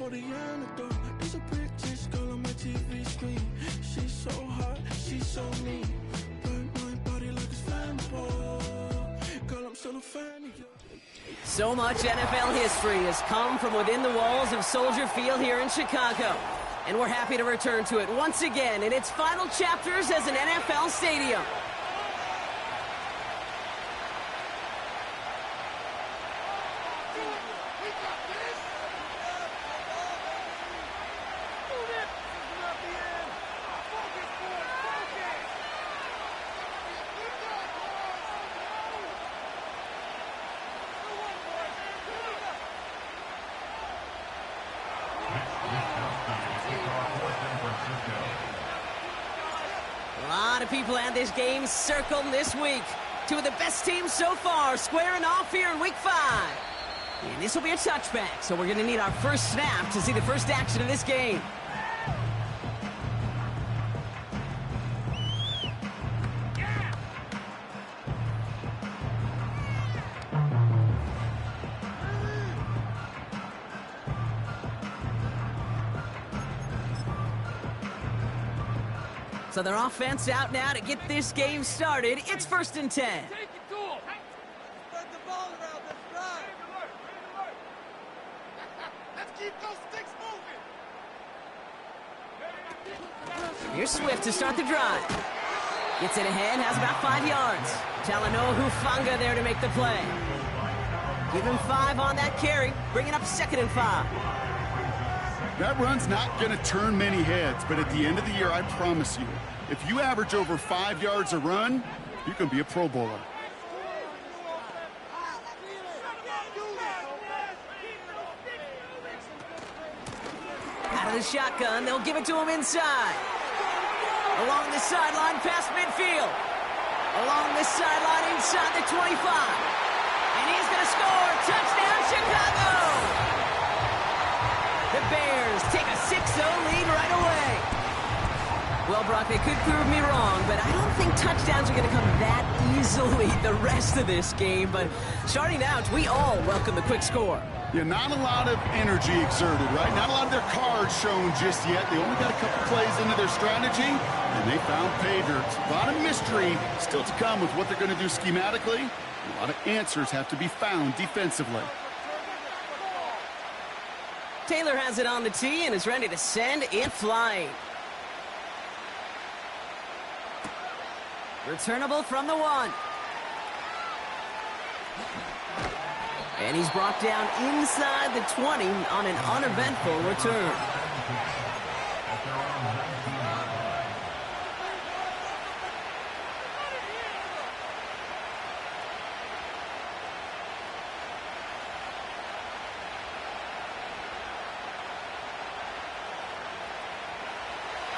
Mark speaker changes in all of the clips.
Speaker 1: for the antidote. There's a British girl on my TV screen. She's so hot, she's so mean. Burn my body like it's flammable. Girl, I'm still a fan of you.
Speaker 2: So much NFL history has come from within the walls of Soldier Field here in Chicago. And we're happy to return to it once again in its final chapters as an NFL stadium. A lot of people had this game circled this week. Two of the best teams so far squaring off here in Week 5. And this will be a touchback, so we're going to need our first snap to see the first action of this game. So their offense out now to get this game started. It's 1st and 10.
Speaker 3: Take it to him. Spread the ball around. Let's drive. Let's keep those sticks moving.
Speaker 2: Here's Swift to start the drive. Gets it ahead, has about 5 yards. Talanoa Hufanga there to make the play. Give him 5 on that carry, bringing up 2nd and 5.
Speaker 4: That run's not going to turn many heads, but at the end of the year, I promise you, if you average over 5 yards a run, you can be a Pro Bowler.
Speaker 2: Out of the shotgun, they'll give it to him inside. Along the sideline, past midfield. Along the sideline, inside the 25. And he's going to score. Touchdown, Chicago! The Bears take a 6-0 lead right away. Well, Brock, they could prove me wrong, but I don't think touchdowns are going to come that easily the rest of this game. But starting out, we all welcome the quick score.
Speaker 4: Yeah, not a lot of energy exerted, right? Not a lot of their cards shown just yet. They only got a couple plays into their strategy, and they found pay dirt. A lot of mystery still to come with what they're going to do schematically. A lot of answers have to be found defensively.
Speaker 2: Taylor has it on the tee and is ready to send it flying. Returnable from the 1. And he's brought down inside the 20 on an uneventful return.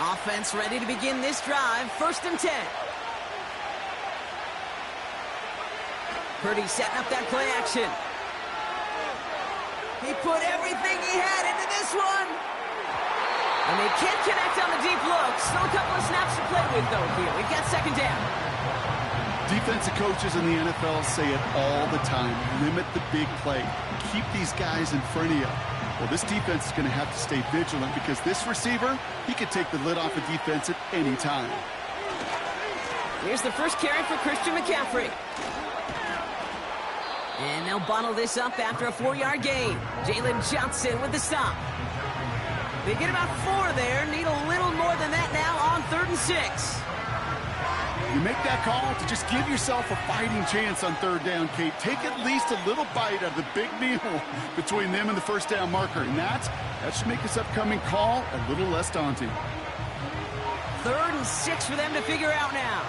Speaker 2: Offense ready to begin this drive. 1st and 10. Purdy setting up that play action. He put everything he had into this one. And they can't connect on the deep look. Still a couple of snaps to play with, though, here. We've got 2nd down.
Speaker 4: Defensive coaches in the NFL say it all the time. Limit the big play. Keep these guys in front of you. Well, this defense is going to have to stay vigilant because this receiver, he could take the lid off a defense at any time.
Speaker 2: Here's the first carry for Christian McCaffrey. And they'll bottle this up after a 4-yard gain. Jalen Johnson with the stop. They get about 4 there. Need a little more than that now on 3rd and 6.
Speaker 4: You make that call to just give yourself a fighting chance on 3rd down, Kate. Take at least a little bite out of the big meal between them and the 1st down marker. And that should make this upcoming call a little less daunting.
Speaker 2: 3rd and 6 for them to figure out now.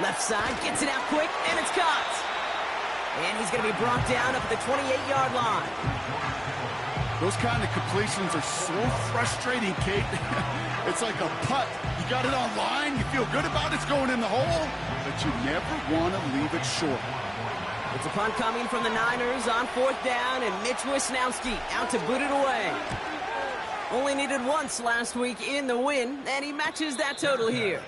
Speaker 2: Left side, gets it out quick, and it's caught. And he's going to be brought down up at the 28-yard line.
Speaker 4: Those kind of completions are so frustrating, Kate. It's like a putt. You got it on line, you feel good about it's going in the hole, but you never want to leave it short.
Speaker 2: It's a punt coming from the Niners on 4th down, and Mitch Wisnowski out to boot it away. Only needed once last week in the win, and he matches that total here.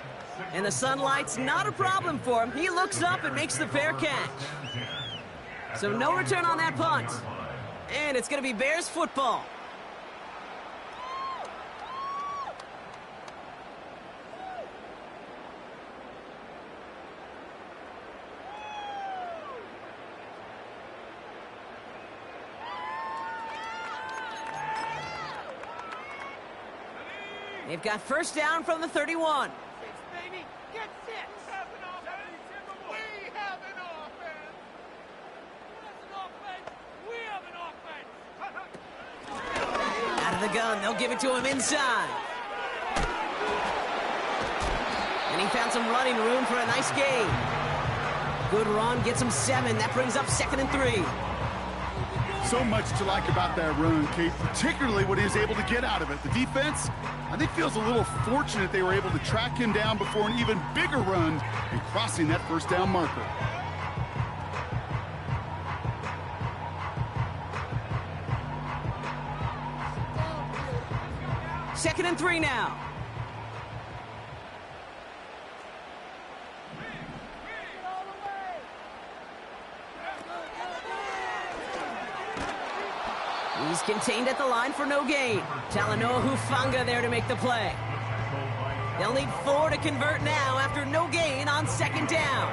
Speaker 2: And the sunlight's not a problem for him. He looks up and makes the fair catch. So no return on that punt. And it's going to be Bears football. They've got first down from the 31.
Speaker 3: Six, baby. Get six. We have an offense. We have an offense. We have an offense.
Speaker 2: Out of the gun, they'll give it to him inside. And he found some running room for a nice gain. Good run, gets him 7. That brings up 2nd and 3.
Speaker 4: So much to like about that run, Kate, particularly what he was able to get out of it. The defense, I think, feels a little fortunate they were able to track him down before an even bigger run and crossing that first down marker.
Speaker 2: Second and 3 now. He's contained at the line for no gain. Talanoa Hufanga there to make the play. They'll need 4 to convert now after no gain on 2nd down.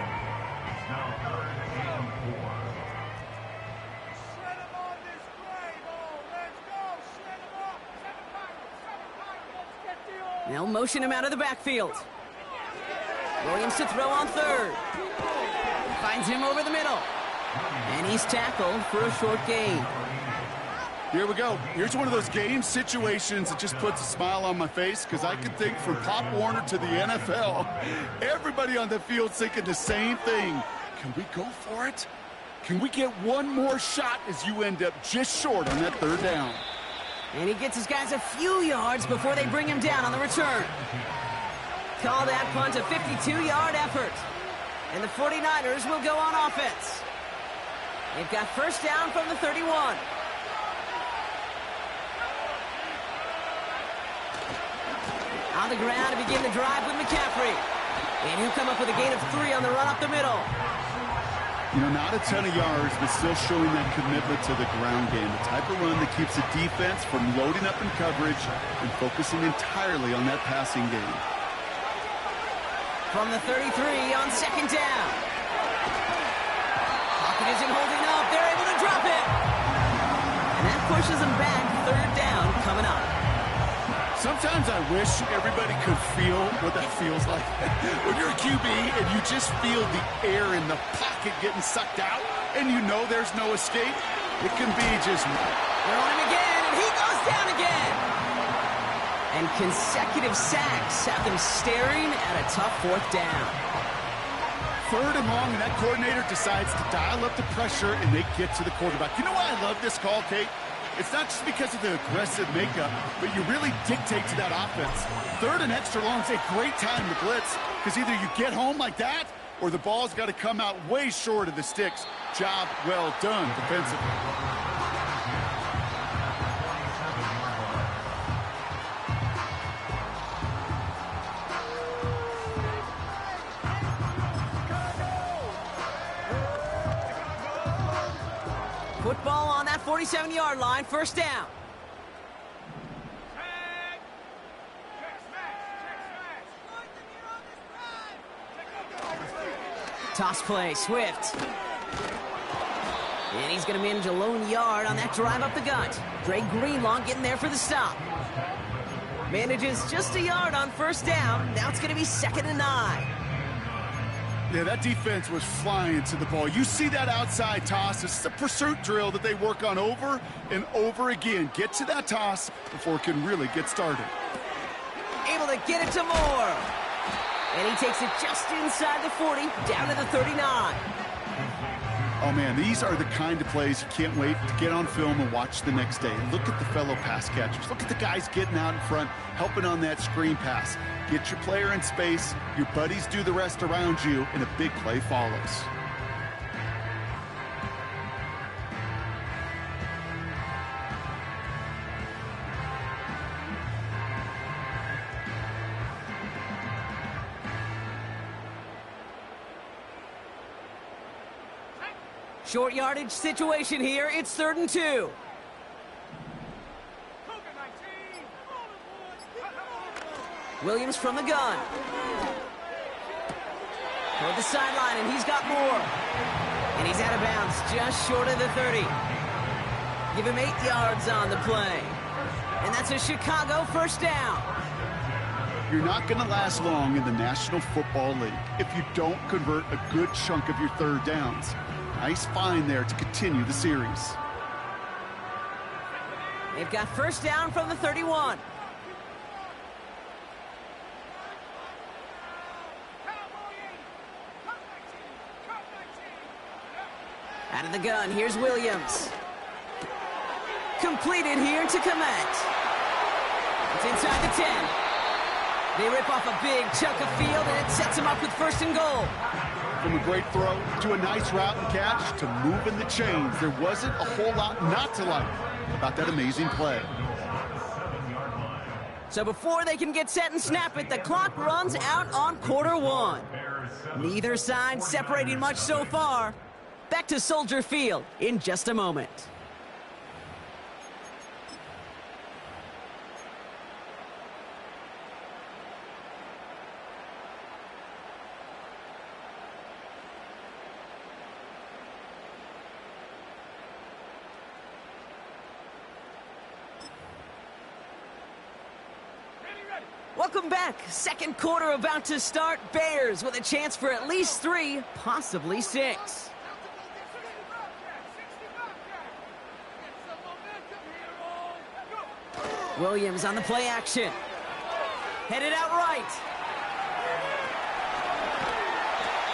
Speaker 3: Shred him on this play, ball. Let's go. Shred him up. 7 times. Let's get the all.
Speaker 2: They'll motion him out of the backfield. Williams to throw on 3rd. Finds him over the middle. And he's tackled for a short gain.
Speaker 4: Here we go. Here's one of those game situations that just puts a smile on my face because I can think from Pop Warner to the NFL, everybody on the field's thinking the same thing. Can we go for it? Can we get one more shot as you end up just short on that 3rd down?
Speaker 2: And he gets his guys a few yards before they bring him down on the return. Call that punt a 52-yard effort. And the 49ers will go on offense. They've got first down from the 31. On the ground to begin the drive with McCaffrey. And he'll come up with a gain of 3 on the run up the middle.
Speaker 4: You know, not a ton of yards, but still showing that commitment to the ground game. The type of run that keeps the defense from loading up in coverage and focusing entirely on that passing game.
Speaker 2: From the 33 on 2nd down. Pocket isn't holding up. They're able to drop it. And that pushes them back. 3rd down coming up.
Speaker 4: Sometimes I wish everybody could feel what that feels like. When you're a QB and you just feel the air in the pocket getting sucked out and you know there's no escape, it can be just...
Speaker 2: They're on him again, and he goes down again. And consecutive sacks have them staring at a tough 4th down.
Speaker 4: 3rd and long, and that coordinator decides to dial up the pressure, and they get to the quarterback. You know why I love this call, Kate? It's not just because of the aggressive makeup, but you really dictate to that offense. 3rd and extra long is a great time to blitz, because either you get home like that, or the ball's got to come out way short of the sticks. Job well done defensively.
Speaker 2: Football on that 47-yard line, first down. Toss play, Swift. And he's going to manage a lone yard on that drive up the gut. Dre Greenlaw getting there for the stop. Manages just a yard on first down. Now it's going to be 2nd and 9.
Speaker 4: Yeah, that defense was flying to the ball. You see that outside toss. This is a pursuit drill that they work on over and over again. Get to that toss before it can really get started.
Speaker 2: Able to get it to Moore. And he takes it just inside the 40, down to the 39.
Speaker 4: Oh, man, these are the kind of plays you can't wait to get on film and watch the next day. Look at the fellow pass catchers. Look at the guys getting out in front, helping on that screen pass. Get your player in space, your buddies do the rest around you, and a big play follows.
Speaker 2: Short yardage situation here. It's 3rd and 2. Williams from the gun. Toward the sideline, and he's got more. And he's out of bounds, just short of the 30. Give him 8 yards on the play. And that's a Chicago first down.
Speaker 4: You're not going to last long in the National Football League if you don't convert a good chunk of your 3rd downs. Nice find there to continue the series.
Speaker 2: They've got first down from the 31. Out of the gun, here's Williams. Completed here to Komet. It's inside the 10. They rip off a big chunk of field, and it sets them up with 1st and goal.
Speaker 4: From a great throw to a nice route and catch to moving the chains, there wasn't a whole lot not to like about that amazing play.
Speaker 2: So before they can get set and snap it, the clock runs out on quarter 1. Neither side separating much so far. Back to Soldier Field in just a moment. Welcome back. 2nd quarter about to start. Bears with a chance for at least 3, possibly 6. Williams on the play action. Headed out right.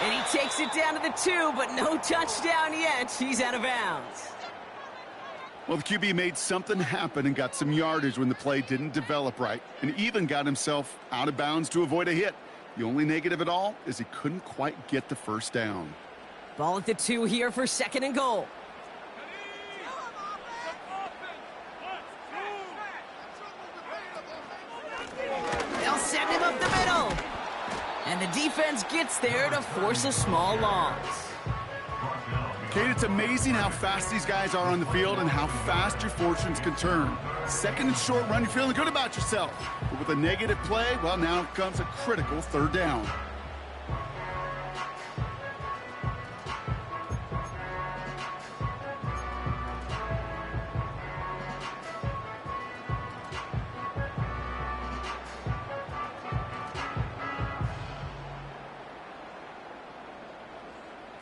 Speaker 2: And he takes it down to the 2, but no touchdown yet. He's out of bounds.
Speaker 4: Well, the QB made something happen and got some yardage when the play didn't develop right, and even got himself out of bounds to avoid a hit. The only negative at all is he couldn't quite get the first down.
Speaker 2: Ball at the 2 here for 2nd and goal. They'll send him up the middle. And the defense gets there to force a small loss.
Speaker 4: Kate, it's amazing how fast these guys are on the field and how fast your fortunes can turn. 2nd and short run, you're feeling good about yourself. But with a negative play, well, now comes a critical 3rd down.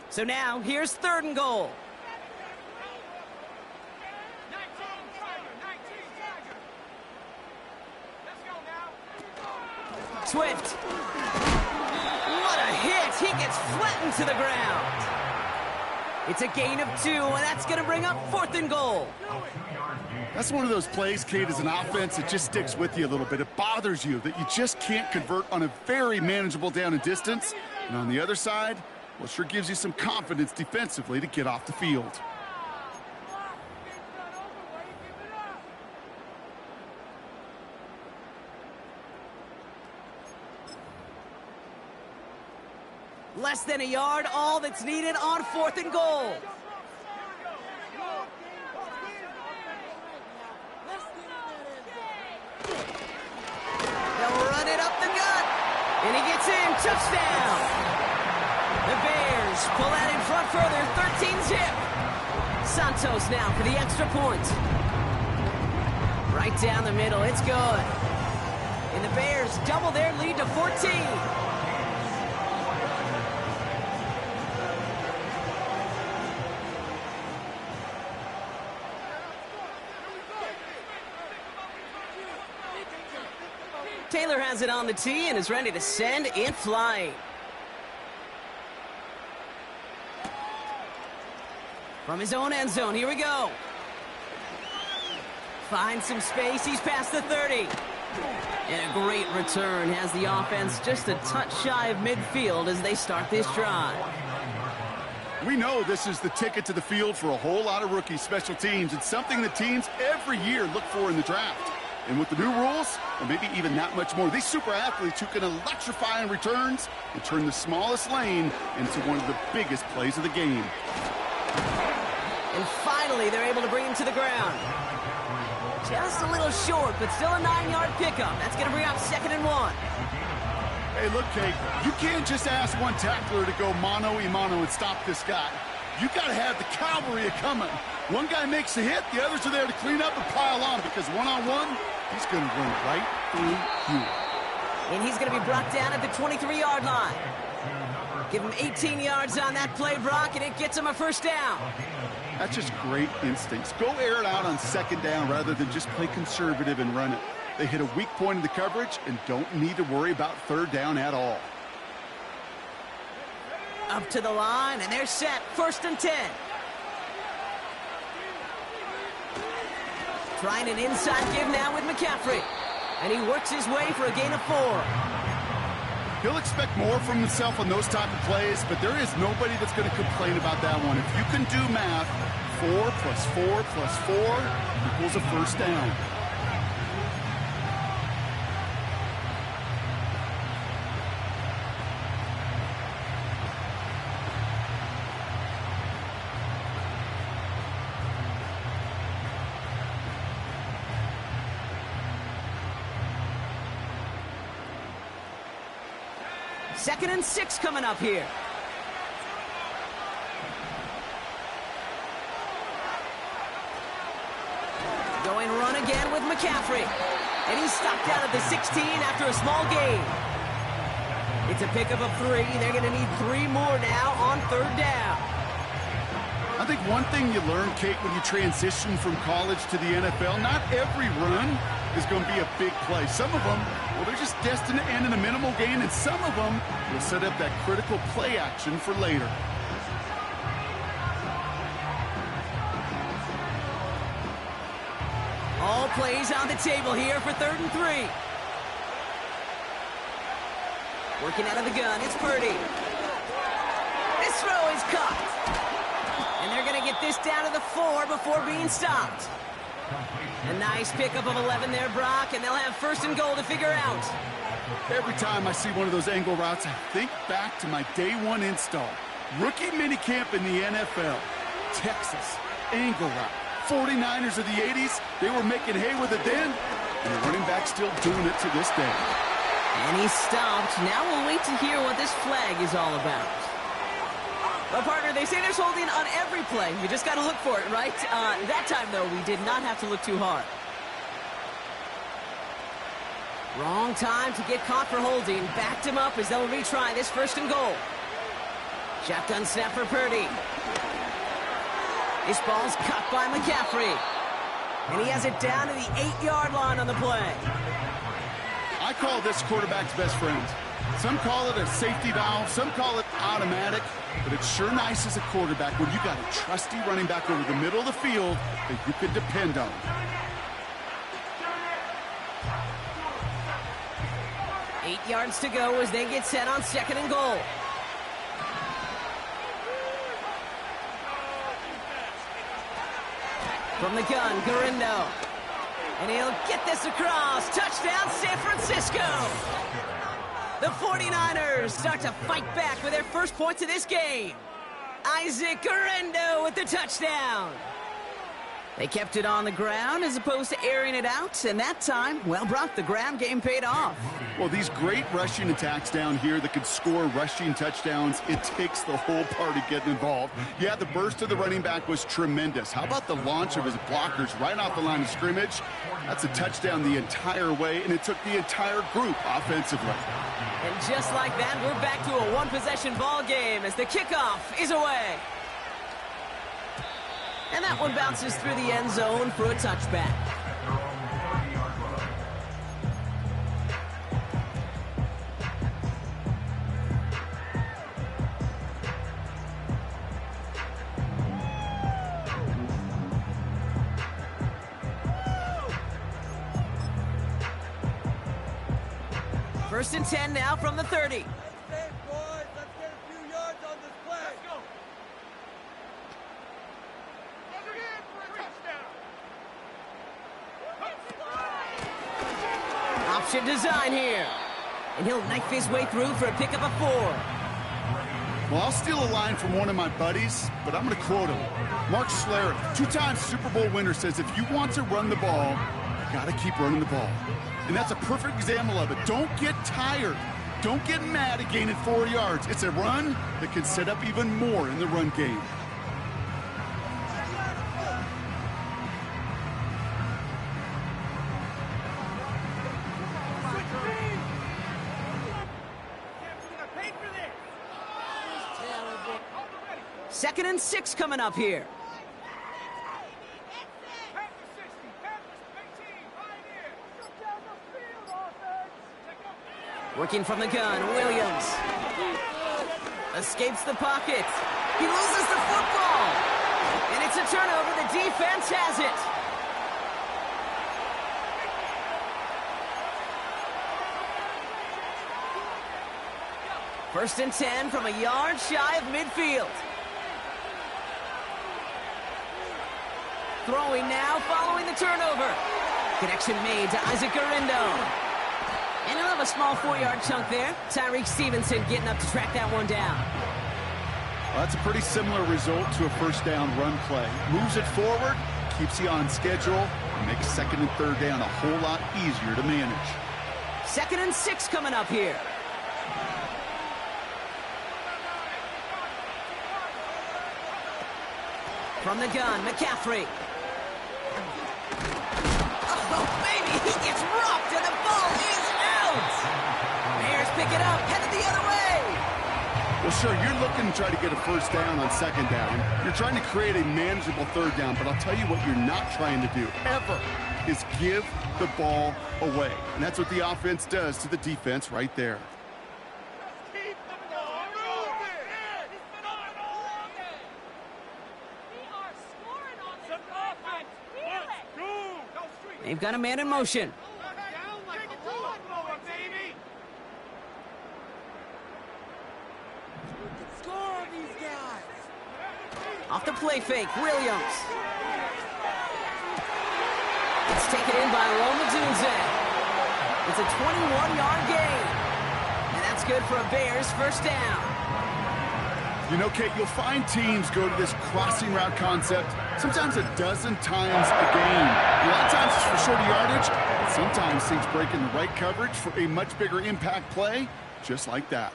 Speaker 2: So now, here's 3rd and goal. Swift. What a hit! He gets flattened to the ground. It's a gain of 2, and that's going to bring up 4th and goal.
Speaker 4: That's one of those plays, Kate, as an offense, it just sticks with you a little bit. It bothers you that you just can't convert on a very manageable down and distance. And on the other side, well, sure gives you some confidence defensively to get off the field.
Speaker 2: Less than a yard, all that's needed on 4th and goal. They'll run it up the gut, and he gets in, touchdown. The Bears pull that in front further, 13-zip. Santos now for the extra point. Right down the middle, it's good. And the Bears double their lead to 14. Taylor has it on the tee and is ready to send it flying. From his own end zone, here we go. Finds some space, he's past the 30. And a great return has the offense just a touch shy of midfield as they start this drive.
Speaker 4: We know this is the ticket to the field for a whole lot of rookie special teams. It's something that teams every year look for in the draft. And with the new rules, or maybe even that much more, these super athletes who can electrify in returns and turn the smallest lane into one of the biggest plays of the game.
Speaker 2: And finally, they're able to bring him to the ground. Just a little short, but still a 9-yard pickup. That's going to bring up 2nd and 1.
Speaker 4: Hey, look, Kate, you can't just ask one tackler to go mano-a-mano and stop this guy. You got to have the cavalry coming. One guy makes a hit, the others are there to clean up and pile on, because one-on-one, he's going to run right through you.
Speaker 2: And he's going to be brought down at the 23-yard line. Give him 18 yards on that play, Brock, and it gets him a 1st down.
Speaker 4: That's just great instincts. Go air it out on 2nd down rather than just play conservative and run it. They hit a weak point in the coverage and don't need to worry about 3rd down at all.
Speaker 2: Up to the line, and they're set. 1st and 10. Trying an inside give now with McCaffrey. And he works his way for a gain of 4.
Speaker 4: He'll expect more from himself on those type of plays, but there is nobody that's going to complain about that one. If you can do math, 4 plus 4 plus 4 equals a 1st down.
Speaker 2: Second and 6 coming up here. Going run again with McCaffrey. And he's stopped out at the 16 after a small gain. It's a pickup of 3. They're going to need 3 more now on 3rd down.
Speaker 4: I think one thing you learn, Kate, when you transition from college to the NFL, not every run is going to be a big play. Some of them, well, they're just destined to end in a minimal gain, and some of them will set up that critical play action for later.
Speaker 2: All plays on the table here for 3rd and 3. Working out of the gun, it's Purdy. This throw is caught. And they're going to get this down to the 4 before being stopped. A nice pickup of 11 there, Brock, and they'll have 1st and goal to figure out.
Speaker 4: Every time I see one of those angle routes, I think back to my day 1 install. Rookie minicamp in the NFL. Texas, angle route. 49ers of the 80s, they were making hay with it then, and the running back still doing it to this day.
Speaker 2: And he's stopped. Now we'll wait to hear what this flag is all about. Well, partner, they say there's holding on every play. You just got to look for it, right? That time, though, we did not have to look too hard. Wrong time to get caught for holding. Backed him up as they'll retry this 1st and goal. Shotgun snap for Purdy. This ball's cut by McCaffrey. And he has it down to the 8-yard line on the play.
Speaker 4: I call this quarterback's best friend. Some call it a safety valve, some call it automatic, but it's sure nice as a quarterback when you got a trusty running back over the middle of the field that you can depend on.
Speaker 2: Eight yards to go as they get set on 2nd and goal. From the gun, Garindo. And he'll get this across. Touchdown, San Francisco. The 49ers start to fight back with their 1st points of this game. Isaac Garindo with the touchdown. They kept it on the ground as opposed to airing it out, and that time, well, Brock, the ground game paid off.
Speaker 4: Well, these great rushing attacks down here that could score rushing touchdowns, it takes the whole party getting involved. Yeah, the burst of the running back was tremendous. How about the launch of his blockers right off the line of scrimmage? That's a touchdown the entire way, and it took the entire group offensively.
Speaker 2: And just like that, we're back to a one-possession ball game as the kickoff is away. And that one bounces through the end zone for a touchback. First and 10 now from the 30. Option design here. And he'll knife his way through for a pickup of 4.
Speaker 4: Well, I'll steal a line from one of my buddies, but I'm going to quote him. Mark Schlereth, two-time Super Bowl winner, says if you want to run the ball, you got to keep running the ball. And that's a perfect example of it. Don't get tired. Don't get mad at gaining 4 yards. It's a run that can set up even more in the run game.
Speaker 2: Second and 6 coming up here. Working from the gun, Williams. Escapes the pocket. He loses the football. And it's a turnover. The defense has it. First and 10 from a yard shy of midfield. Throwing now, following the turnover. Connection made to Isaac Garindo. And he'll have a small 4-yard chunk there. Tyreek Stevenson getting up to track that one down.
Speaker 4: Well, that's a pretty similar result to a first down run play. Moves it forward, keeps you on schedule, and makes second and third down a whole lot easier to manage.
Speaker 2: Second and 6 coming up here. From the gun, McCaffrey. Oh, baby, he gets rocked and the ball is out. Bears pick it up, headed the other way.
Speaker 4: Well, sure, you're looking to try to get a first down on second down. You're trying to create a manageable third down, but I'll tell you what you're not trying to do, ever, is give the ball away. And that's what the offense does to the defense right there.
Speaker 2: They've got a man in motion. Off the play fake, Williams. It's taken in by Romadunze. It's a 21-yard gain. And that's good for a Bears first down.
Speaker 4: You know, Kate, you'll find teams go to this crossing route concept sometimes a dozen times a game. A lot of times it's for shorter yardage, but sometimes things break in the right coverage for a much bigger impact play, just like that.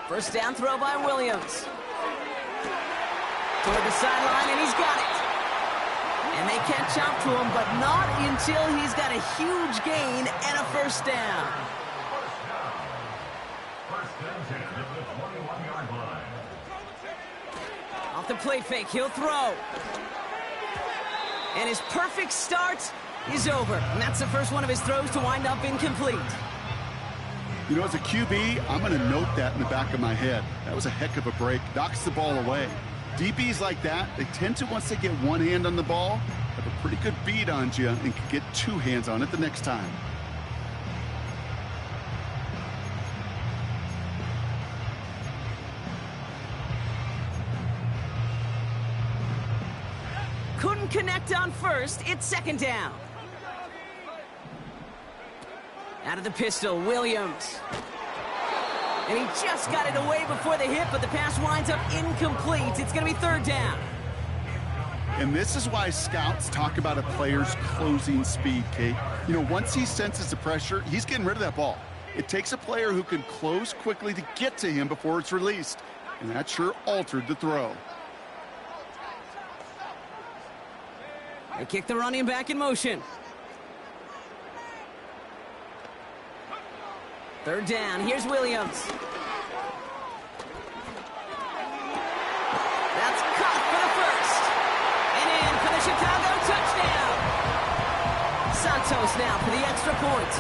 Speaker 2: First down throw by Williams. Toward the sideline, and he's got it. And they catch up to him, but not until he's got a huge gain and a first down. Off the play fake, he'll throw. And his perfect start is over. And that's the first one of his throws to wind up incomplete.
Speaker 4: You know, as a QB, I'm going to note that in the back of my head. That was a heck of a break. Knocks the ball away. DBs like that, they tend to, once they get one hand on the ball, have a pretty good beat on you and can get two hands on it the next time.
Speaker 2: Couldn't connect on first. It's second down. Out of the pistol, Williams. And he just got it away before the hit, but the pass winds up incomplete. It's going to be third down.
Speaker 4: And this is why scouts talk about a player's closing speed, Kate. You know, once he senses the pressure, he's getting rid of that ball. It takes a player who can close quickly to get to him before it's released. And that sure altered the throw.
Speaker 2: They kick the running back in motion. Third down, here's Williams. That's caught for the first. And in for the Chicago touchdown. Santos now for the extra point.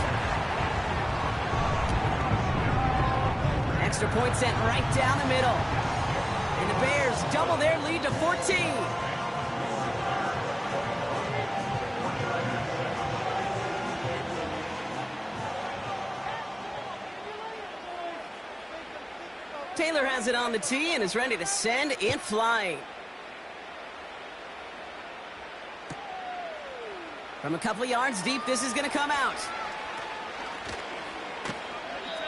Speaker 2: Extra point sent right down the middle. And the Bears double their lead to 14. Taylor has it on the tee and is ready to send it flying. From a couple of yards deep, this is going to come out.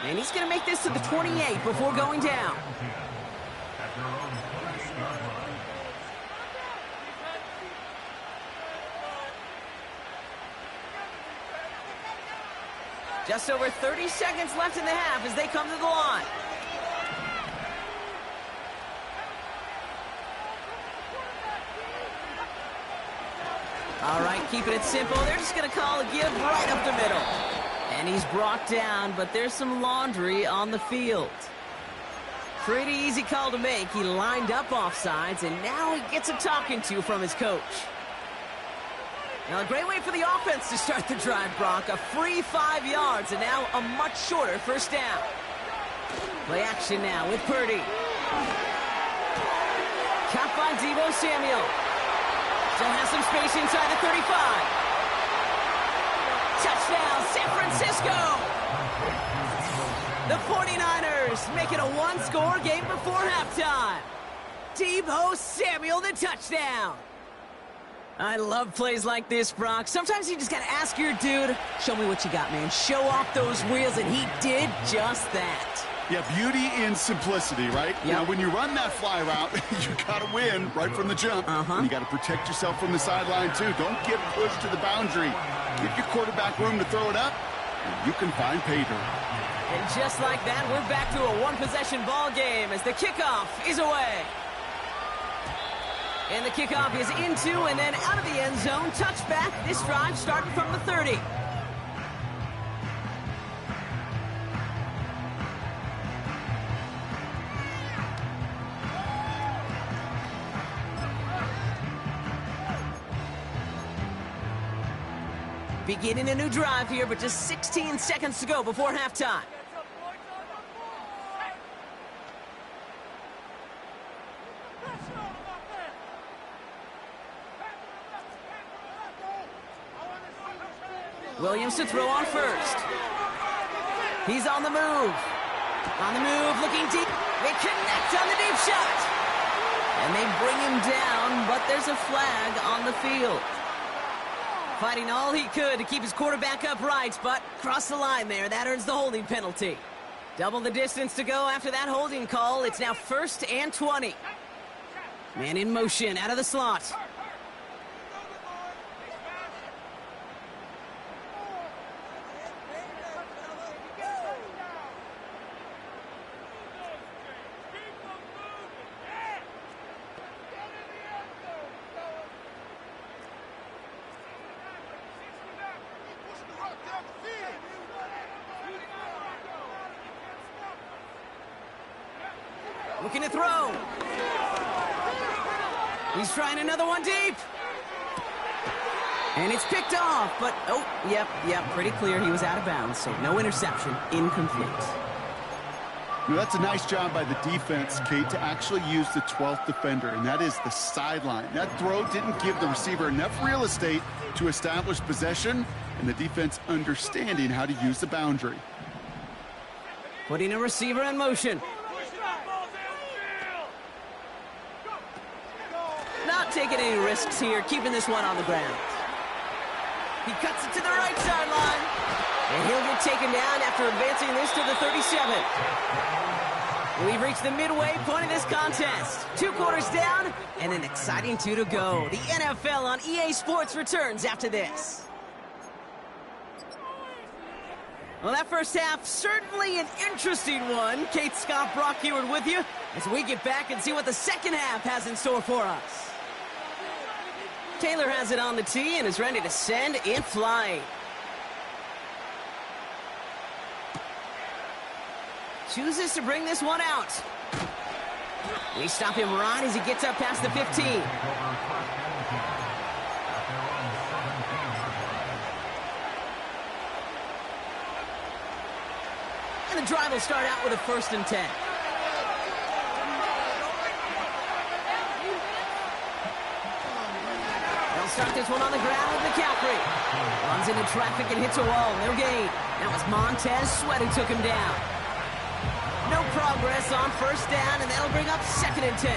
Speaker 2: And he's going to make this to the 28 before going down. Just over 30 seconds left in the half as they come to the line. All right, keeping it simple. They're just going to call a give right up the middle. And he's brought down, but there's some laundry on the field. Pretty easy call to make. He lined up offsides, and now he gets a talking to from his coach. Now, a great way for the offense to start the drive, Brock. A free 5 yards, and now a much shorter first down. Play action now with Purdy. Caught by Deebo Samuel. Still has some space inside the 35. Touchdown, San Francisco! The 49ers make it a one-score game before halftime. Deebo Samuel, the touchdown. I love plays like this, Brock. Sometimes you just got to ask your dude, show me what you got, man. Show off those wheels, and he did just that.
Speaker 4: Yeah, beauty in simplicity, right?
Speaker 2: Yep.
Speaker 4: Now, when you run that fly route, you got to win right from the jump. And you got to protect yourself from the sideline, too. Don't get pushed to the boundary. Give your quarterback room to throw it up, and you can find pay dirt.
Speaker 2: And just like that, we're back to a one-possession ball game as the kickoff is away. And the kickoff is into and then out of the end zone. Touchback. This drive starting from the 30. Beginning a new drive here, but just 16 seconds to go before halftime. Williams to throw on first. He's on the move. On the move, looking deep. They connect on the deep shot. And they bring him down, but there's a flag on the field. Fighting all he could to keep his quarterback upright, but cross the line there. That earns the holding penalty. Double the distance to go after that holding call. It's now 1st and 20. Man in motion out of the slot. Looking to throw. He's trying another one deep. And it's picked off, but, oh, yep, pretty clear he was out of bounds, so no interception, incomplete.
Speaker 4: Now, that's a nice job by the defense, Kate, to actually use the 12th defender, and that is the sideline. That throw didn't give the receiver enough real estate to establish possession, and the defense understanding how to use the boundary.
Speaker 2: Putting a receiver in motion. Not taking any risks here, keeping this one on the ground. He cuts it to the right sideline. And he'll get taken down after advancing this to the 37. We've reached the midway point of this contest. 2 quarters down and an exciting 2 to go. The NFL on EA Sports returns after this. Well, that first half, certainly an interesting one. Kate, Scott, Brock Heward with you as we get back and see what the second half has in store for us. Taylor has it on the tee and is ready to send it flying. Chooses to bring this one out. We stop him right as he gets up past the 15. And the drive will start out with a 1st and 10. They'll start this one on the ground with McCaffrey. Runs into traffic and hits a wall. No gain. That was Montez Sweat who took him down. No progress on 1st down, and that'll bring up 2nd and 10.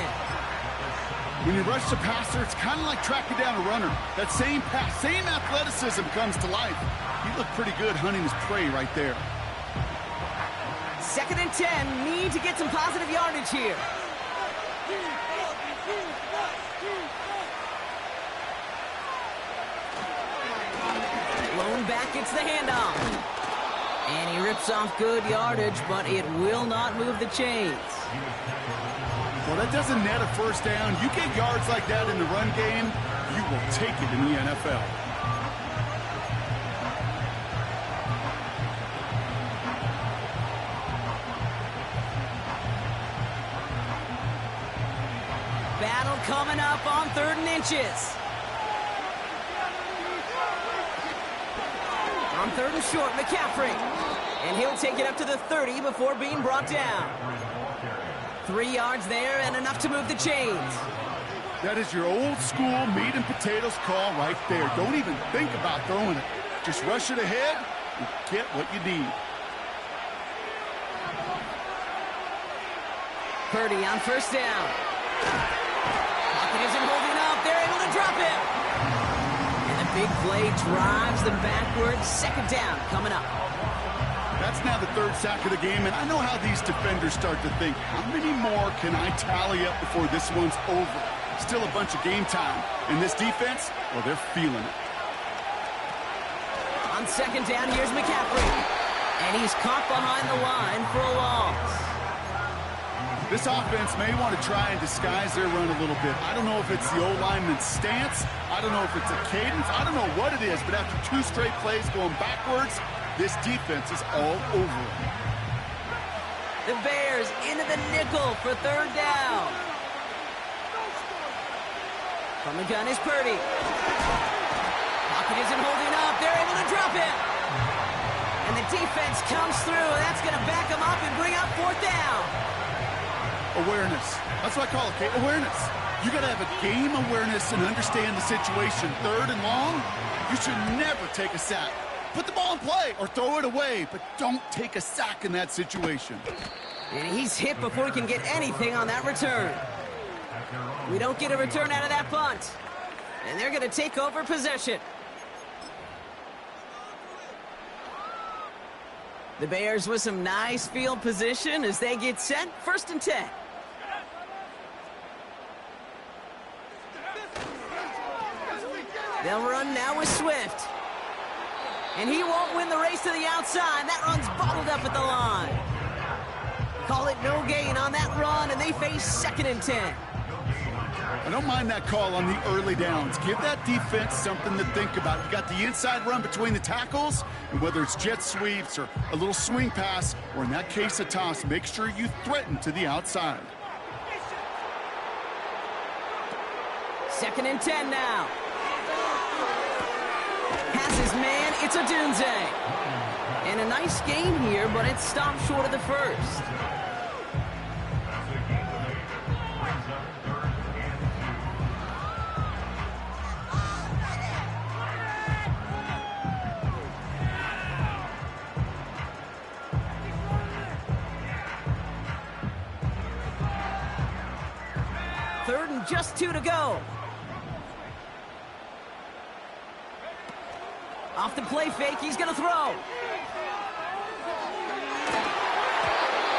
Speaker 4: When you rush the passer, it's kind of like tracking down a runner. That same pass, same athleticism comes to life. He looked pretty good hunting his prey right there.
Speaker 2: 2nd and 10. Need to get some positive yardage here. Lone back gets the handoff. And he rips off good yardage, but it will not move the chains.
Speaker 4: Well, that doesn't net a first down. You get yards like that in the run game, you will take it in the NFL.
Speaker 2: Battle coming up on 3rd and inches. On 3rd and short, McCaffrey. And he'll take it up to the 30 before being brought down. 3 yards there and enough to move the chains.
Speaker 4: That is your old school meat and potatoes call right there. Don't even think about throwing it. Just rush it ahead and get what you need.
Speaker 2: Purdy on 1st down. Pocket isn't holding up. They're able to drop it. And the big play drives them backwards. 2nd down coming up.
Speaker 4: That's now the 3rd sack of the game, and I know how these defenders start to think, how many more can I tally up before this one's over? Still a bunch of game time. And this defense, well, they're feeling it.
Speaker 2: On 2nd down, here's McCaffrey. And he's caught behind the line for a loss.
Speaker 4: This offense may want to try and disguise their run a little bit. I don't know if it's the O-lineman's stance. I don't know if it's a cadence. I don't know what it is, but after 2 straight plays going backwards, this defense is all over it.
Speaker 2: The Bears into the nickel for 3rd down. From the gun is Purdy. Pocket isn't holding up. They're able to drop it. And the defense comes through, and that's going to back them up and bring up 4th down.
Speaker 4: Awareness. That's what I call it, okay? Awareness. You got to have a game awareness and understand the situation. 3rd and long, you should never take a sack. Put the ball in play or throw it away, but don't take a sack in that situation.
Speaker 2: And he's hit before he can get anything on that return. We don't get a return out of that punt. And they're going to take over possession. The Bears with some nice field position as they get set. 1st and 10. They'll run now with Swift. And he won't win the race to the outside. That run's bottled up at the line. Call it no gain on that run, and they face 2nd and 10.
Speaker 4: I don't mind that call on the early downs. Give that defense something to think about. You got the inside run between the tackles, and whether it's jet sweeps or a little swing pass, or in that case a toss, make sure you threaten to the outside.
Speaker 2: 2nd and 10 now. Has his man, it's a Dunze. And a nice game here, but it stopped short of the 1st. Third and just 2 to go. Off the play fake, he's going to throw.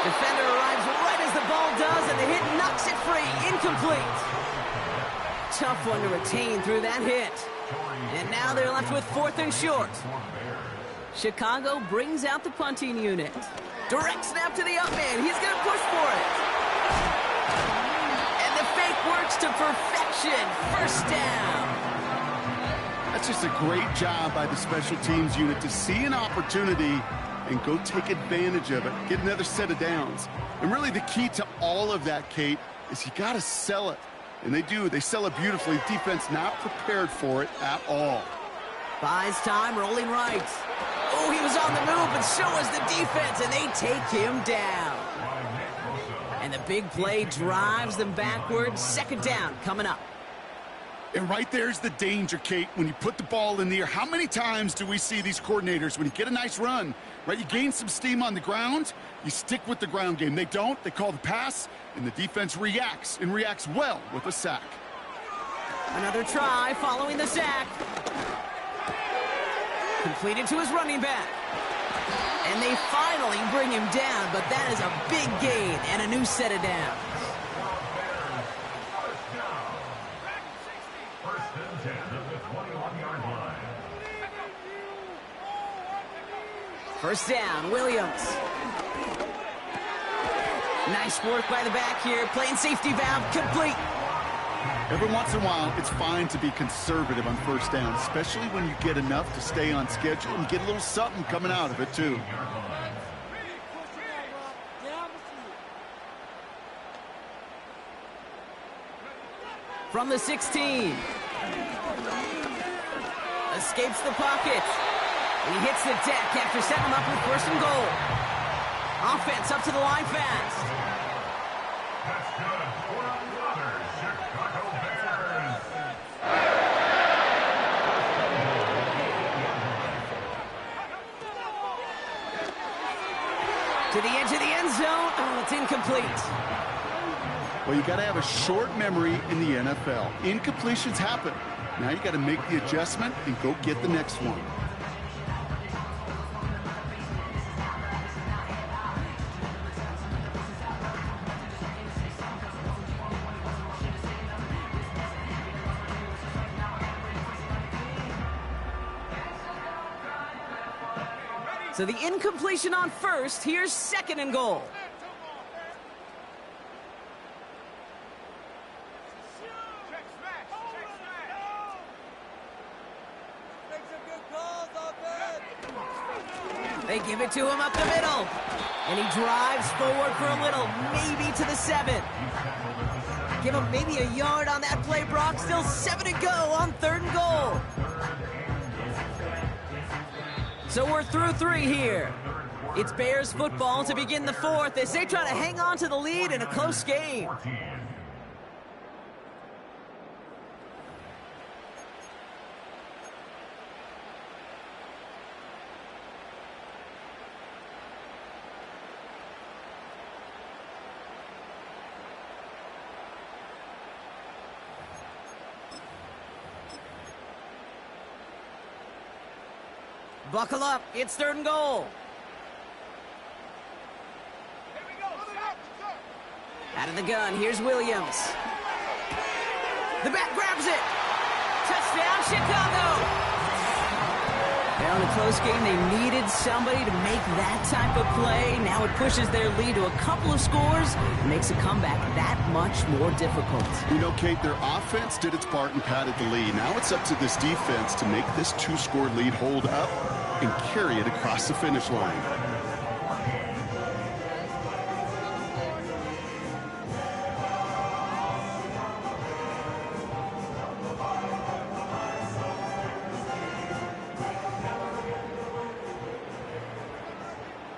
Speaker 2: Defender arrives right as the ball does, and the hit knocks it free. Incomplete. Tough one to retain through that hit. And now they're left with 4th and short. Chicago brings out the punting unit. Direct snap to the up man. He's going to push for it. And the fake works to perfection. 1st down.
Speaker 4: That's just a great job by the special teams unit to see an opportunity and go take advantage of it, get another set of downs. And really the key to all of that, Kate, is you got to sell it. And they do. They sell it beautifully. Defense not prepared for it at all.
Speaker 2: Buys time, rolling right. Oh, he was on the move, but so was the defense, and they take him down. And the big play drives them backwards. 2nd down coming up.
Speaker 4: And right there's the danger, Kate, when you put the ball in the air. How many times do we see these coordinators, when you get a nice run, right, you gain some steam on the ground, you stick with the ground game. They don't. They call the pass, and the defense reacts, and reacts well with a sack.
Speaker 2: Another try following the sack. Completed to his running back. And they finally bring him down, but that is a big gain and a new set of downs.
Speaker 3: First and 10 at the 21-yard line.
Speaker 2: First down, Williams. Nice work by the back here, playing safety valve complete.
Speaker 4: Every once in a while, it's fine to be conservative on first down, especially when you get enough to stay on schedule and get a little something coming out of it, too.
Speaker 2: From the 16. Escapes the pocket. And he hits the deck after setting him up with first and goal. Offense up to the line fast.
Speaker 3: That's good for another Chicago Bears.
Speaker 2: To the edge of the end zone. Oh, it's incomplete.
Speaker 4: Well, you got to have a short memory in the NFL. Incompletions happen. Now you got to make the adjustment and go get the next one.
Speaker 2: So the incompletion on first. Here's second and goal. They give it to him up the middle. And he drives forward for a little, maybe to the 7. Give him maybe a yard on that play, Brock. Still 7 to go on third and goal. So we're through 3 here. It's Bears football to begin the 4th as they try to hang on to the lead in a close game. Buckle up, it's third and goal. Out of the gun, here's Williams. The back grabs it. Touchdown, Chicago. Now in a close game, they needed somebody to make that type of play. Now it pushes their lead to a couple of scores and makes a comeback that much more difficult.
Speaker 4: You know, Kate, their offense did its part and padded the lead. Now it's up to this defense to make this 2-score lead hold up and carry it across the finish line.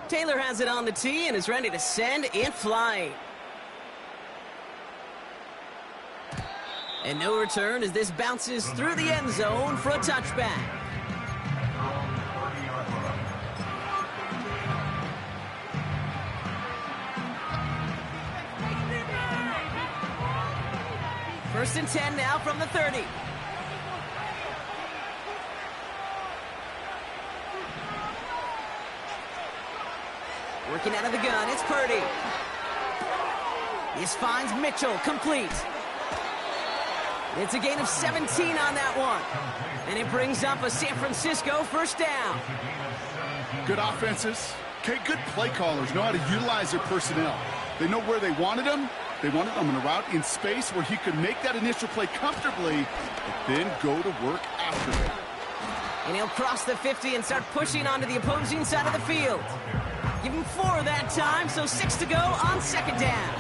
Speaker 2: Taylor has it on the tee and is ready to send it flying. And no return as this bounces through the end zone for a touchback. First and 10 now from the 30. Working out of the gun, it's Purdy. This finds Mitchell, complete. It's a gain of 17 on that one. And it brings up a San Francisco first down.
Speaker 4: Good offenses. Okay, good play callers know how to utilize their personnel. They know where they wanted them. They wanted him in a route in space where he could make that initial play comfortably, but then go to work after it.
Speaker 2: And he'll cross the 50 and start pushing onto the opposing side of the field. Give him 4 that time, so 6 to go on second down.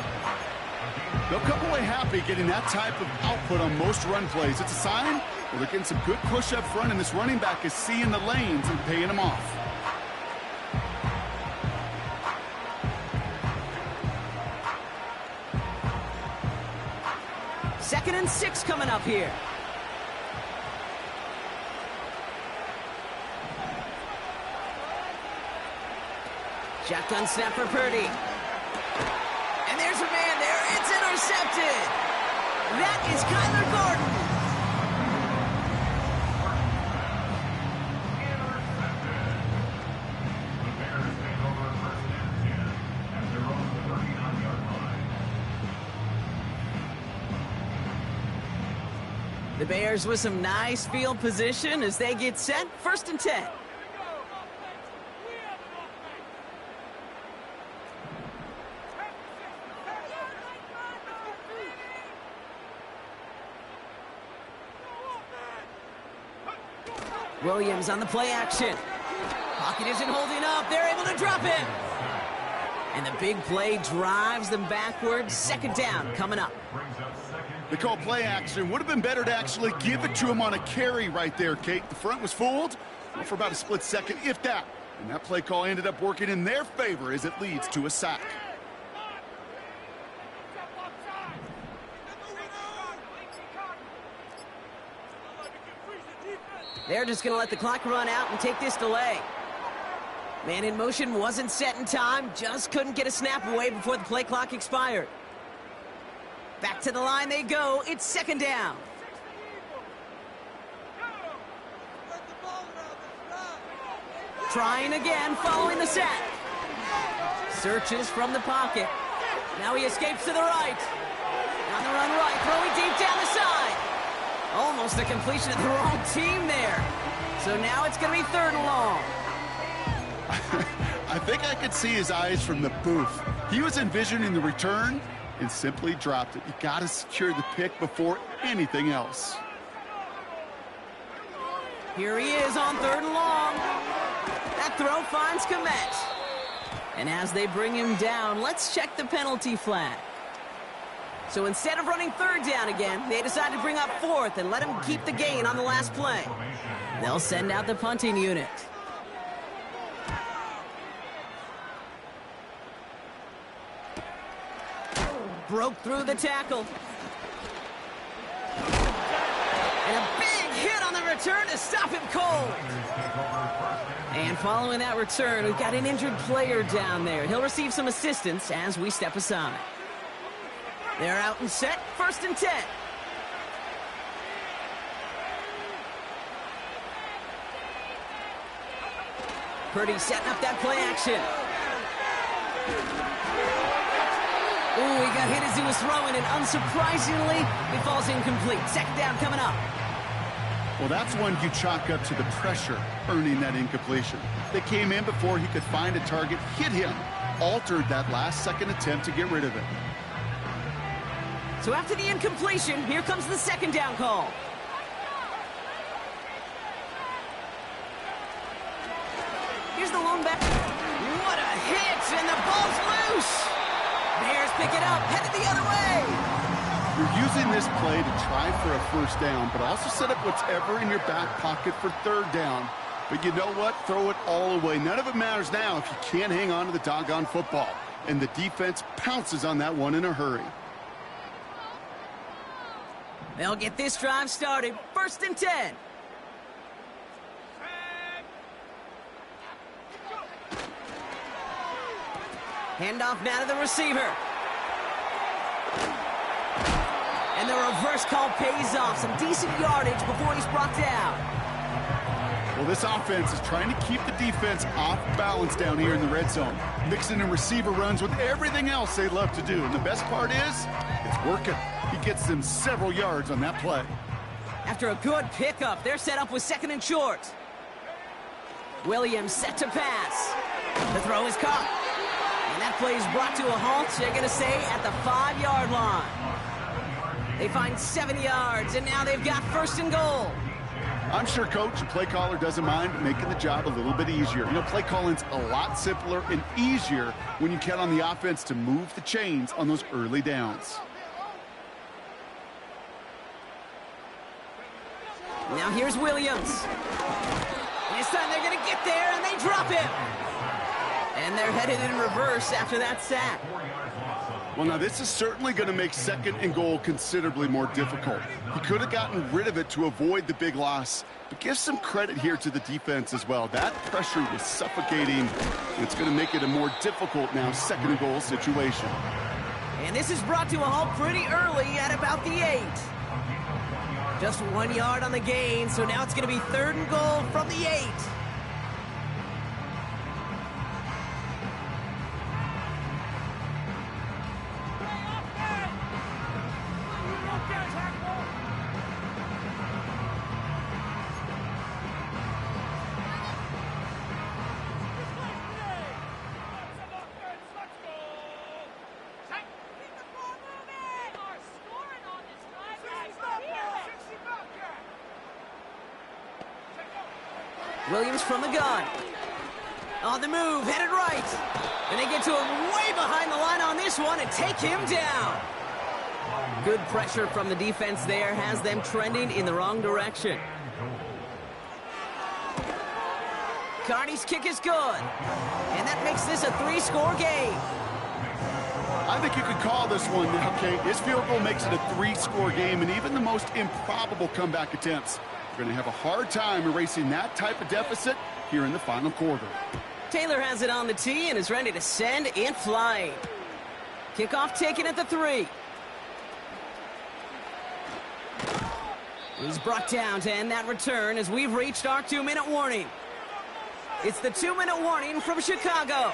Speaker 4: They'll come away happy getting that type of output on most run plays. It's a sign that they're getting some good push up front, and this running back is seeing the lanes and paying them off.
Speaker 2: Second and 6 coming up here. Shotgun snap for Purdy. And there's a man there. It's intercepted. That is Kyler Gordon.
Speaker 3: The Bears
Speaker 2: The Bears with some nice field position as they get set. 1st and 10. Williams on the play action. Pocket isn't holding up. They're able to drop it. And the big play drives them backwards. 2nd down coming up.
Speaker 4: They call play action. Would have been better to actually give it to him on a carry right there, Kate. The front was fooled for about a split second, if that. And that play call ended up working in their favor as it leads to a sack.
Speaker 2: They're just going to let the clock run out and take this delay. Man in motion wasn't set in time. Just couldn't get a snap away before the play clock expired. Back to the line they go. It's 2nd down. Trying again, following the sack. Searches from the pocket. Now he escapes to the right. On the run right, throwing deep down the side. Almost a completion of the wrong team there. So now it's going to be 3rd and long.
Speaker 4: I think I could see his eyes from the booth. He was envisioning the return and simply dropped it. You got to secure the pick before anything else.
Speaker 2: Here he is on 3rd and long. That throw finds Komet. And as they bring him down, let's check the penalty flag. So instead of running 3rd down again, they decide to bring up 4th and let him keep the gain on the last play. They'll send out the punting unit. Broke through the tackle. And a big hit on the return to stop him cold. And following that return, we've got an injured player down there. He'll receive some assistance as we step aside. They're out and set. 1st and 10. Purdy setting up that play action. Ooh, he got hit as he was throwing, and unsurprisingly, it falls incomplete. 2nd down coming up.
Speaker 4: Well, that's one you chalk up to the pressure earning that incompletion. They came in before he could find a target, hit him, altered that last-second attempt to get rid of it.
Speaker 2: So after the incompletion, here comes the 2nd down call. Here's the lone back. What a hit, and the ball's loose. Bears pick it up, headed the other way.
Speaker 4: You're using this play to try for a 1st down, but also set up whatever in your back pocket for 3rd down. But you know what? Throw it all away. None of it matters now if you can't hang on to the doggone football. And the defense pounces on that one in a hurry.
Speaker 2: They'll get this drive started. 1st and 10. Handoff now to the receiver. And the reverse call pays off. Some decent yardage before he's brought down.
Speaker 4: Well, this offense is trying to keep the defense off balance down here in the red zone. Mixing in receiver runs with everything else they love to do. And the best part is, it's working. He gets them several yards on that play.
Speaker 2: After a good pickup, they're set up with 2nd and short. Williams set to pass. The throw is caught. And that play is brought to a halt. They're going to stay at the 5-yard line. They find 7 yards, and now they've got 1st and goal.
Speaker 4: I'm sure coach and play caller doesn't mind making the job a little bit easier. You know, play calling's a lot simpler and easier when you count on the offense to move the chains on those early downs.
Speaker 2: Now here's Williams. This time they're going to get there, and they drop him. And they're headed in reverse after that sack.
Speaker 4: Well, now this is certainly going to make 2nd and goal considerably more difficult. He could have gotten rid of it to avoid the big loss, but give some credit here to the defense as well. That pressure was suffocating. It's going to make it a more difficult now 2nd and goal situation.
Speaker 2: And this is brought to a halt pretty early at about the 8. Just 1 yard on the gain, so now it's going to be 3rd and goal from the 8. Williams from the gun. On the move, headed right. And they get to him way behind the line on this one and take him down. Good pressure from the defense there has them trending in the wrong direction. Carney's kick is good. And that makes this a 3-score game.
Speaker 4: I think you could call this one now, Kate. His field goal makes it a 3-score game, and even the most improbable comeback attempts are going to have a hard time erasing that type of deficit here in the final quarter.
Speaker 2: Taylor has it on the tee and is ready to send it flying. Kickoff taken at the 3. He's brought down to end that return as we've reached our 2-minute warning. It's the 2-minute warning from Chicago.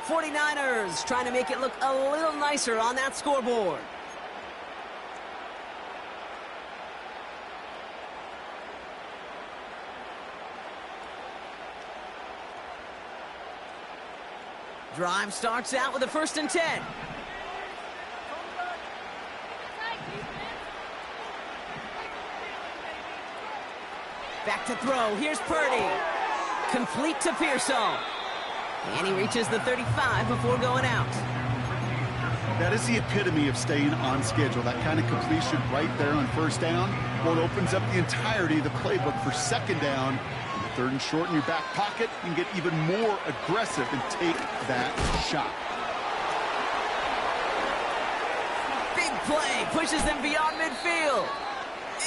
Speaker 2: 49ers trying to make it look a little nicer on that scoreboard. Drive starts out with a 1st and 10. Back to throw. Here's Purdy. Complete to Pearsall. And he reaches the 35 before going out.
Speaker 4: That is the epitome of staying on schedule. That kind of completion right there on 1st down. Well, it opens up the entirety of the playbook for 2nd down. And the 3rd and short in your back pocket. You can get even more aggressive and take that shot.
Speaker 2: Big play. Pushes them beyond midfield.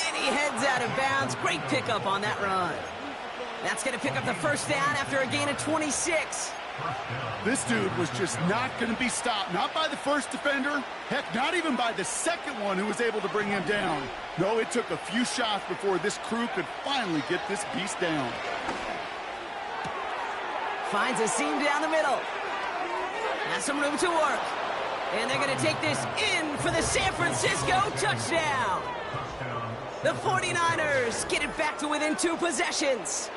Speaker 2: And he heads out of bounds. Great pickup on that run. That's going to pick up the 1st down after a gain of 26.
Speaker 4: This dude was just not going to be stopped. Not by the first defender. Heck, not even by the 2nd one who was able to bring him down. No, it took a few shots before this crew could finally get this beast down.
Speaker 2: Finds a seam down the middle. Has some room to work. And they're going to take this in for the San Francisco touchdown. The 49ers get it back to within 2 possessions.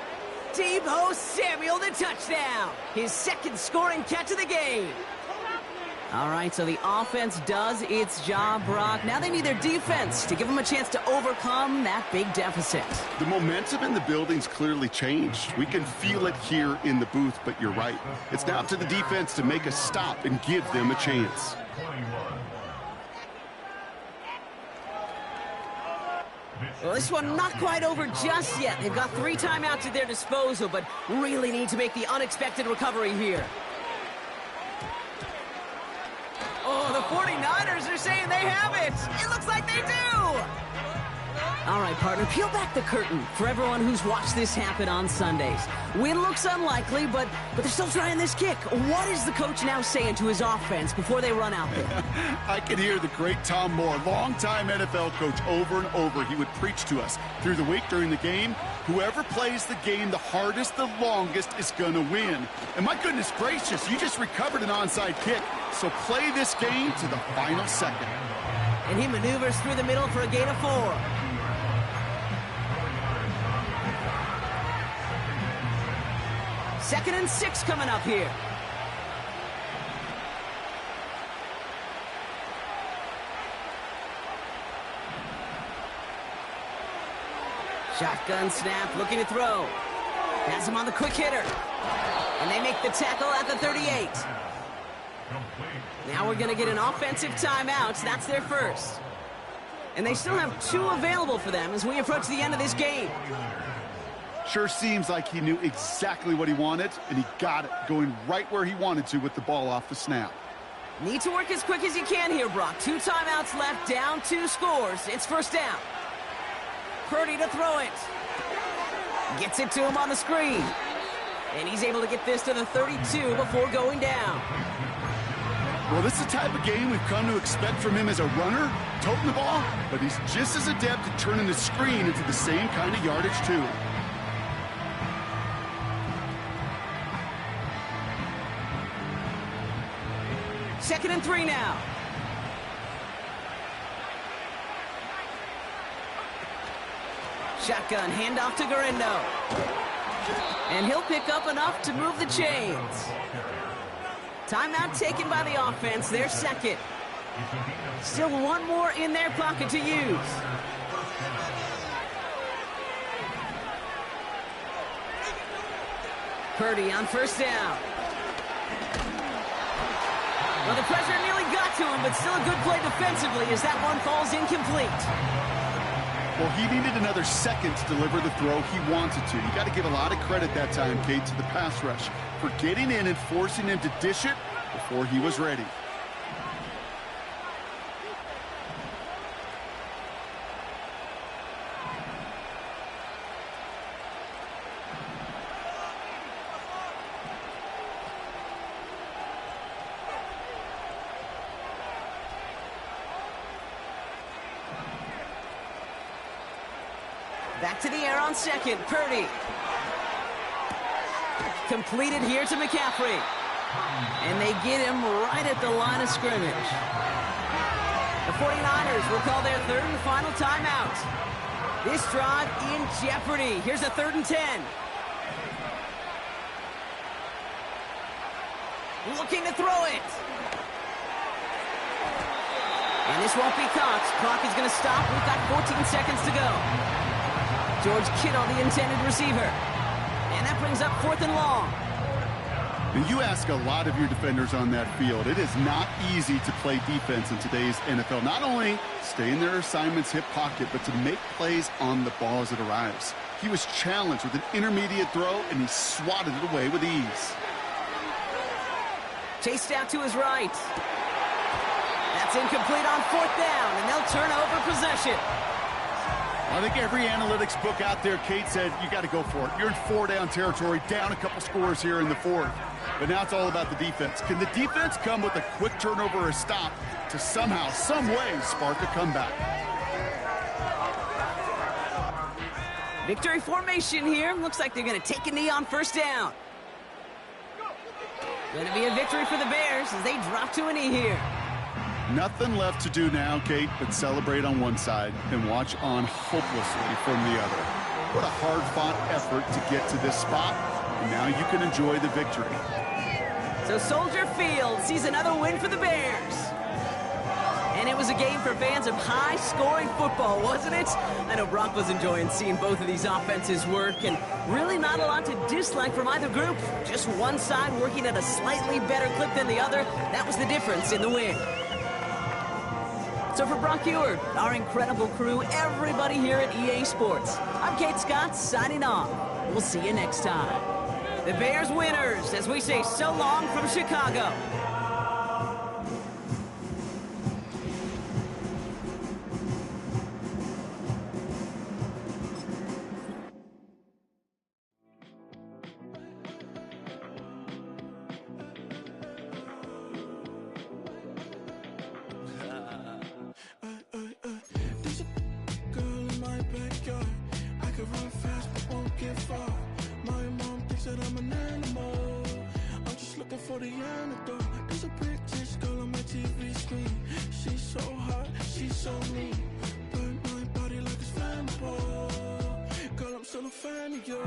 Speaker 2: Deebo Samuel, the touchdown. His 2nd scoring catch of the game. All right, so the offense does its job, Brock. Now they need their defense to give them a chance to overcome that big deficit.
Speaker 4: The momentum in the building's clearly changed. We can feel it here in the booth, but you're right. It's now up to the defense to make a stop and give them a chance.
Speaker 2: Well, this one not quite over just yet. They've got 3 timeouts at their disposal, but really need to make the unexpected recovery here. Oh, the 49ers are saying they have it. It looks like they do. All right, partner, peel back the curtain for everyone who's watched this happen on Sundays. Win looks unlikely, but they're still trying this kick. What is the coach now saying to his offense before they run out there?
Speaker 4: I can hear the great Tom Moore, longtime NFL coach, over and over. He would preach to us through the week during the game. Whoever plays the game the hardest, the longest is going to win. And my goodness gracious, you just recovered an onside kick. So play this game to the final second.
Speaker 2: And he maneuvers through the middle for a gain of 4. Second and 6 coming up here. Shotgun snap, looking to throw. Has him on the quick hitter. And they make the tackle at the 38. Now we're going to get an offensive timeout. That's their first. And they still have 2 available for them as we approach the end of this game.
Speaker 4: Sure seems like he knew exactly what he wanted, and he got it, going right where he wanted to with the ball off the snap.
Speaker 2: Need to work as quick as you can here, Brock. 2 timeouts left, down 2 scores. It's 1st down. Purdy to throw it. Gets it to him on the screen. And he's able to get this to the 32 before going down.
Speaker 4: Well, this is the type of game we've come to expect from him as a runner, toting the ball, but he's just as adept at turning the screen into the same kind of yardage, too.
Speaker 2: Second and 3 now. Shotgun, handoff to Garendo. And he'll pick up enough to move the chains. Timeout taken by the offense, their second. Still 1 more in their pocket to use. Purdy on first down. Well, the pressure nearly got to him, but still a good play defensively as that one falls incomplete.
Speaker 4: Well, he needed another second to deliver the throw he wanted to. You got to give a lot of credit that time, Kate, to the pass rush for getting in and forcing him to dish it before he was ready.
Speaker 2: Back to the air on second. Purdy. Completed here to McCaffrey. And they get him right at the line of scrimmage. The 49ers will call their third and final timeout. This drive in jeopardy. Here's a 3rd and 10. Looking to throw it. And this won't be caught. Clock is going to stop. We've got 14 seconds to go. George Kittle, the intended receiver. And that brings up 4th and long.
Speaker 4: And you ask a lot of your defenders on that field. It is not easy to play defense in today's NFL. Not only stay in their assignment's hip pocket, but to make plays on the ball as it arrives. He was challenged with an intermediate throw, and he swatted it away with ease.
Speaker 2: Chased out to his right. That's incomplete on 4th down, and they'll turn over possession.
Speaker 4: I think every analytics book out there, Kate, said you got to go for it. You're in 4-down territory, down a couple scores here in the 4th. But now it's all about the defense. Can the defense come with a quick turnover or a stop to somehow, some way, spark a comeback?
Speaker 2: Victory formation here. Looks like they're going to take a knee on 1st down. Going to be a victory for the Bears as they drop to a knee here.
Speaker 4: Nothing left to do now, Kate, but celebrate on one side and watch on hopelessly from the other. What a hard-fought effort to get to this spot, and now you can enjoy the victory.
Speaker 2: So Soldier Field sees another win for the Bears. And it was a game for fans of high-scoring football, wasn't it? I know Brock was enjoying seeing both of these offenses work, and really not a lot to dislike from either group. Just one side working at a slightly better clip than the other. That was the difference in the win. So for Brock Ewart, our incredible crew, everybody here at EA Sports, I'm Kate Scott signing off. We'll see you next time. The Bears winners as we say so long from Chicago.
Speaker 1: There's a girl in my backyard. I can run fast but won't get far. My mom thinks that I'm an animal. I'm just looking for the antidote. There's a British girl on my TV screen. She's so hot, she's so mean. Burn my body like it's flammable. Girl, I'm still a fan of you.